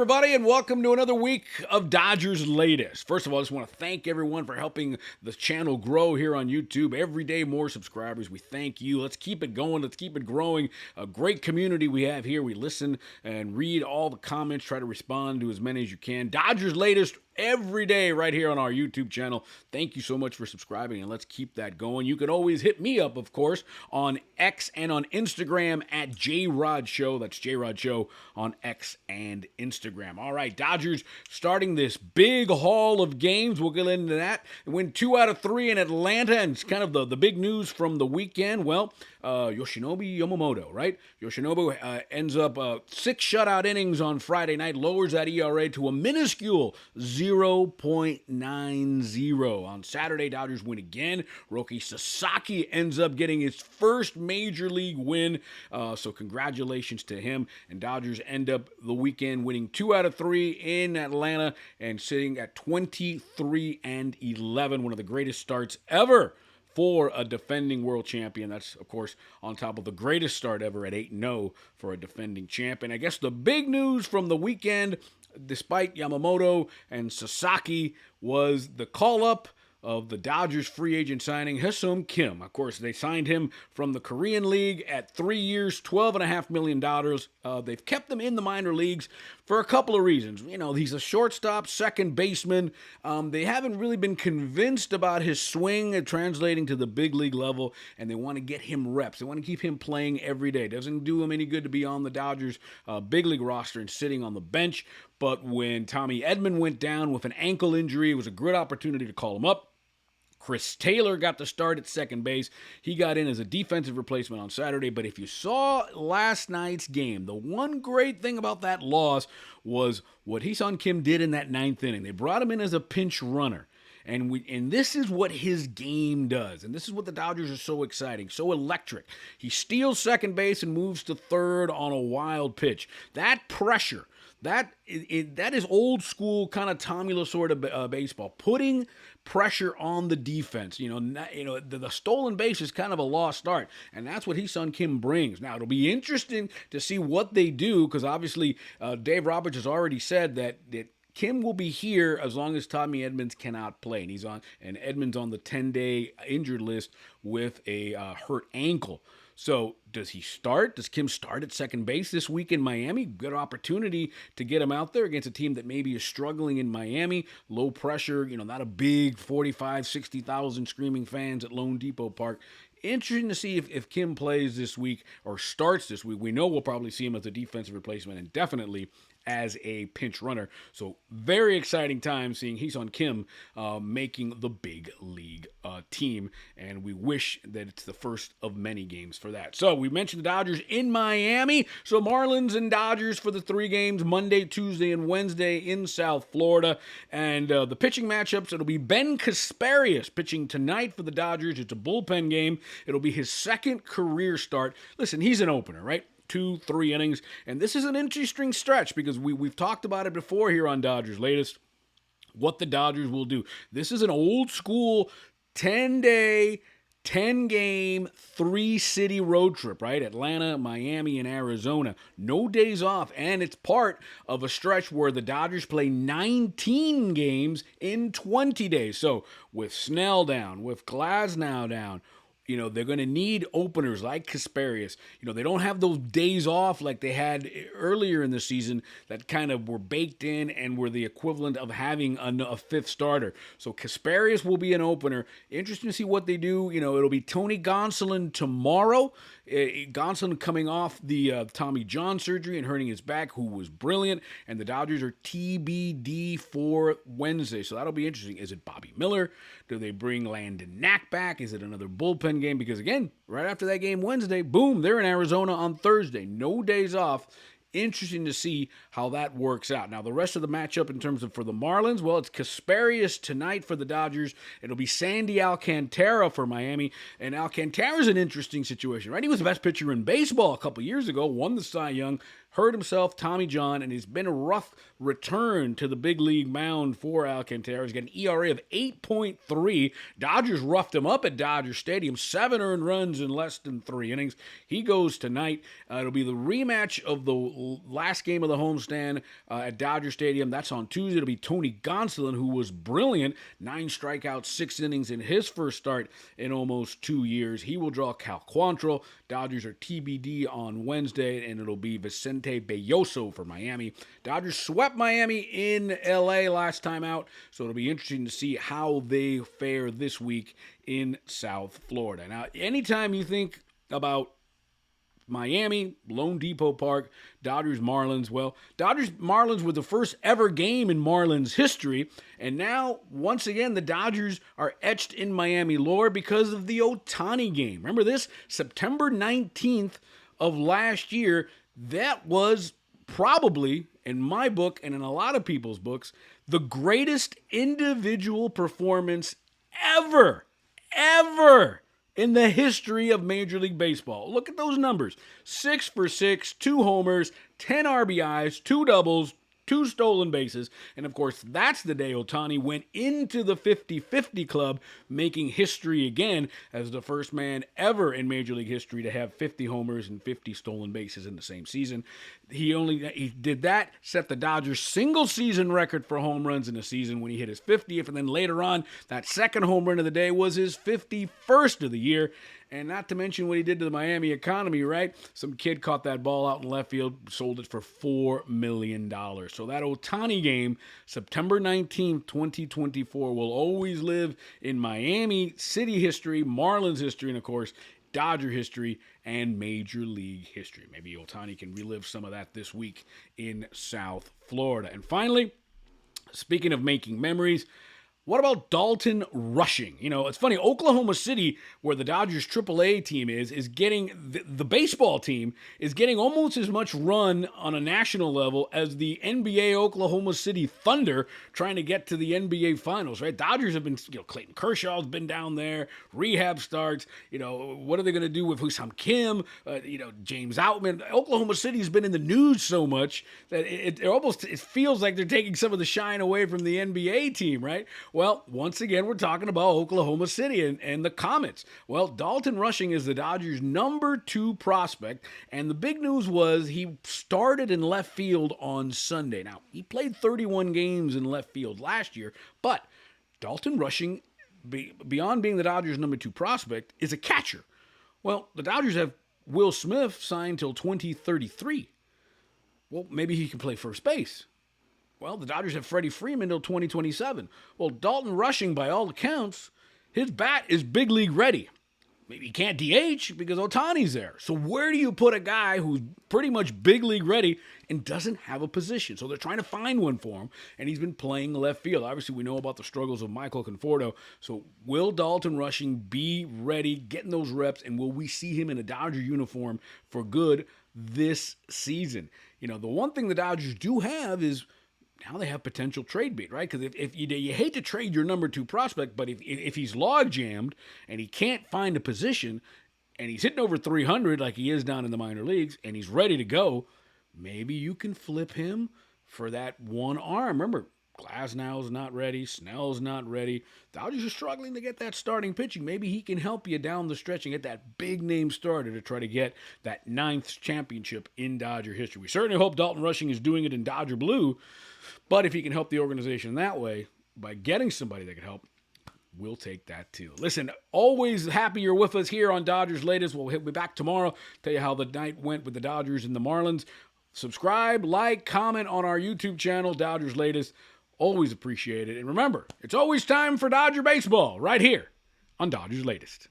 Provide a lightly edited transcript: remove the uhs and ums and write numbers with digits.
everybody, and welcome to another week of Dodgers Latest. First of all, I just want to thank everyone for helping the channel grow here on YouTube. Every day, more subscribers. We thank you. Let's keep it going. Let's keep it growing. A great community we have here. We listen and read all the comments, try to respond to as many as you can. Dodgers Latest every day right here on our YouTube channel. Thank you so much for subscribing, and let's keep that going. You can always hit me up, of course, on X and on Instagram at JRod Show. That's JRod Show on X and Instagram. All right, Dodgers starting this big haul of games. We'll get into that. Win 2 out of 3 in Atlanta, and it's kind of the big news from the weekend. Well, Yoshinobu Yamamoto, right? Yoshinobu ends up 6 shutout innings on Friday night, lowers that ERA to a minuscule 0.90. On Saturday, Dodgers win again. Roki Sasaki ends up getting his first major league win, so congratulations to him. And Dodgers end up the weekend winning 2 out of 3 in Atlanta and sitting at 23-11, one of the greatest starts ever for a defending world champion. That's, of course, on top of the greatest start ever at 8-0 for a defending champion. I guess the big news from the weekend, despite Yamamoto and Sasaki, was the call-up of the Dodgers free agent signing Ha-Seong Kim. Of course, they signed him from the Korean League at 3 years, $12.5 million. They've kept him in the minor leagues for a couple of reasons. You know, he's a shortstop, second baseman. They haven't really been convinced about his swing translating to the big league level, and they want to get him reps. They want to keep him playing every day. Doesn't do him any good to be on the Dodgers big league roster and sitting on the bench. But when Tommy Edman went down with an ankle injury, it was a good opportunity to call him up. Chris Taylor got the start at second base. He got in as a defensive replacement on Saturday. But if you saw last night's game, the one great thing about that loss was what Ha-Seong Kim did in that ninth inning. They brought him in as a pinch runner. And this is what his game does. And this is what the Dodgers are so exciting, so electric. He steals second base and moves to third on a wild pitch. That pressure, that is old school kind of Tommy Lasorda baseball, putting pressure on the defense. The stolen base is kind of a lost art, and that's what Ha-Seong Kim brings. Now, it'll be interesting to see what they do, because obviously Dave Roberts has already said that Kim will be here as long as Tommy Edmonds cannot play, and Edmonds on the 10-day injured list with a hurt ankle. So does he start? Does Kim start at second base this week in Miami? Good opportunity to get him out there against a team that maybe is struggling in Miami. Low pressure, not a big 45, 60,000 screaming fans at Lone Depot Park. Interesting to see if Kim plays this week or starts this week. We know we'll probably see him as a defensive replacement and definitely as a pinch runner. So very exciting time seeing Ha-Seong Kim making the big league team, and we wish that it's the first of many games for that. So we mentioned the Dodgers in Miami. So Marlins and Dodgers for the 3 games, Monday, Tuesday, and Wednesday in South Florida. And the pitching matchups, it'll be Ben Kasparius pitching tonight for the Dodgers. It's a bullpen game. It'll be his second career start. Listen, he's an opener, right? 2-3 innings, and this is an interesting stretch because we've talked about it before here on Dodgers Latest, what the Dodgers will do. This is an old school 10-day, 10-game, 3-city road trip, right? Atlanta, Miami, and Arizona. No days off, and it's part of a stretch where the Dodgers play 19 games in 20 days. So with Snell down, with Glasnow down, they're going to need openers like Kasparius. They don't have those days off like they had earlier in the season that kind of were baked in and were the equivalent of having a fifth starter. So Kasparius will be an opener. Interesting to see what they do. It'll be Tony Gonsolin tomorrow. Gonsolin coming off the Tommy John surgery and hurting his back, who was brilliant. And the Dodgers are TBD for Wednesday. So that'll be interesting. Is it Bobby Miller? Do they bring Landon Knack back? Is it another bullpen game? Because again, right after that game Wednesday, boom, they're in Arizona on Thursday. No days off. Interesting to see how that works out. Now, the rest of the matchup in terms of for the Marlins, well, it's Kasparius tonight for the Dodgers. It'll be Sandy Alcantara for Miami. And Alcantara's an interesting situation, right? He was the best pitcher in baseball a couple years ago, won the Cy Young, hurt himself, Tommy John, and it's been a rough return to the big league mound for Alcantara. He's got an ERA of 8.3. Dodgers roughed him up at Dodger Stadium, 7 earned runs in less than 3 innings. He goes tonight. It'll be the rematch of the last game of the homestand at Dodger Stadium. That's on Tuesday. It'll be Tony Gonsolin, who was brilliant. 9 strikeouts, 6 innings in his first start in almost 2 years. He will draw Cal Quantrill. Dodgers are TBD on Wednesday, and it'll be Vicente Belloso for Miami. Dodgers swept Miami in LA last time out, so it'll be interesting to see how they fare this week in South Florida. Now, anytime you think about Miami, Lone Depot Park, Dodgers Marlins. Well, Dodgers Marlins were the first ever game in Marlins history, and now once again the Dodgers are etched in Miami lore because of the Ohtani game. Remember this? September 19th of last year, that was probably, in my book and in a lot of people's books, the greatest individual performance ever in the history of Major League Baseball. Look at those numbers. 6 for 6, 2 homers, 10 RBIs, 2 doubles, 2 stolen bases. And of course, that's the day Ohtani went into the 50-50 club, making history again as the first man ever in Major League history to have 50 homers and 50 stolen bases in the same season. He did that, set the Dodgers single season record for home runs in a season when he hit his 50th. And then later on, that second home run of the day was his 51st of the year. And not to mention what he did to the Miami economy, right? Some kid caught that ball out in left field, sold it for $4 million. So that Ohtani game, September 19th, 2024, will always live in Miami City history, Marlins history, and of course, Dodger history and Major League history. Maybe Ohtani can relive some of that this week in South Florida. And finally, speaking of making memories, what about Dalton Rushing? You know, it's funny, Oklahoma City, where the Dodgers AAA team is getting, the baseball team is getting almost as much run on a national level as the NBA Oklahoma City Thunder trying to get to the NBA Finals, right? Dodgers have been, Clayton Kershaw's been down there, rehab starts, what are they going to do with Husam Kim, James Outman? Oklahoma City's been in the news so much that it feels like they're taking some of the shine away from the NBA team, right? Well, once again, we're talking about Oklahoma City and the Comets. Well, Dalton Rushing is the Dodgers' number 2 prospect, and the big news was he started in left field on Sunday. Now, he played 31 games in left field last year, but Dalton Rushing, beyond being the Dodgers' number 2 prospect, is a catcher. Well, the Dodgers have Will Smith signed till 2033. Well, maybe he can play first base. Well, the Dodgers have Freddie Freeman until 2027. Well, Dalton Rushing, by all accounts, his bat is big league ready. Maybe he can't DH because Ohtani's there. So where do you put a guy who's pretty much big league ready and doesn't have a position? So they're trying to find one for him, and he's been playing left field. Obviously, we know about the struggles of Michael Conforto. So will Dalton Rushing be ready, getting those reps, and will we see him in a Dodger uniform for good this season? The one thing the Dodgers do have is now they have potential trade bait, right? Because if you hate to trade your number 2 prospect, but if he's log jammed and he can't find a position and he's hitting over 300 like he is down in the minor leagues and he's ready to go, maybe you can flip him for that one arm. Remember, Glasnow's not ready, Snell's not ready. Dodgers are struggling to get that starting pitching. Maybe he can help you down the stretch and get that big name starter to try to get that 9th championship in Dodger history. We certainly hope Dalton Rushing is doing it in Dodger blue. But if he can help the organization that way by getting somebody that can help, we'll take that too. Listen, always happy you're with us here on Dodgers Latest. We'll be back tomorrow, tell you how the night went with the Dodgers and the Marlins. Subscribe, like, comment on our YouTube channel, Dodgers Latest. Always appreciate it. And remember, it's always time for Dodger baseball right here on Dodgers Latest.